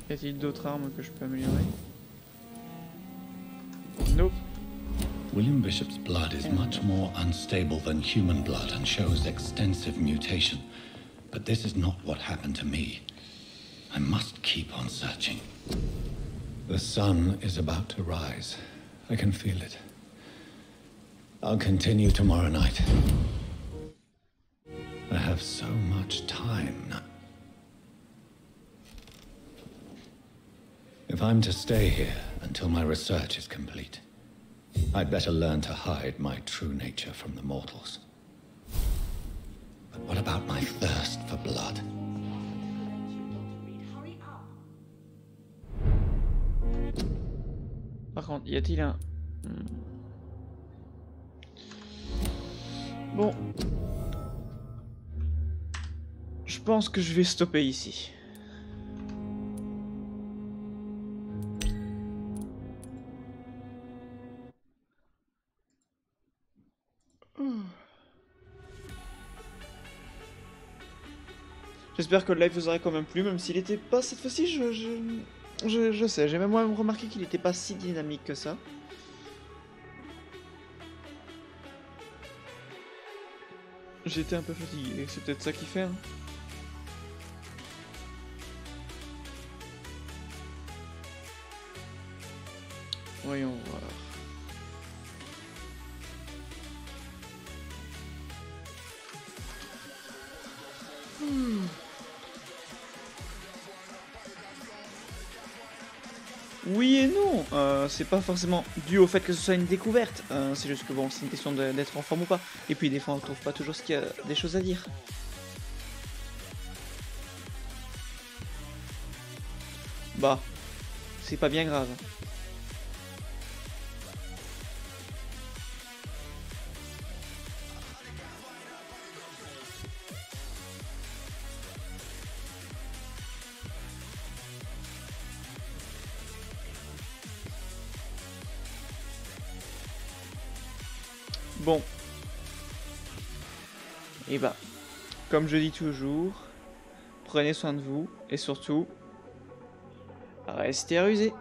A: Y a-t-il d'autres armes que je peux améliorer? Nope.
G: William Bishop's blood is much more unstable than human blood and shows extensive mutation. But this is not what happened to me. I must keep on searching. The sun is about to rise. I can feel it. I'll continue tomorrow night. I have so much time now. If I'm to stay here until my research is complete, I'd better learn to hide my true nature from the mortals. But what about my thirst for blood?
A: Par contre, y a-t-il un... Bon. Je pense que je vais stopper ici. J'espère que le live vous aurait quand même plu, même s'il était pas cette fois-ci, je sais, j'ai même moi remarqué qu'il était pas si dynamique que ça. J'étais un peu fatigué, c'est peut-être ça qui fait. Hein. Voyons voir. Oui et non, c'est pas forcément dû au fait que ce soit une découverte, c'est juste que bon, c'est une question d'être en forme ou pas. Et puis des fois on trouve pas toujours ce qu'il y a des choses à dire. Bah, c'est pas bien grave. Bon. Et bah, comme je dis toujours, prenez soin de vous et surtout, restez rusés.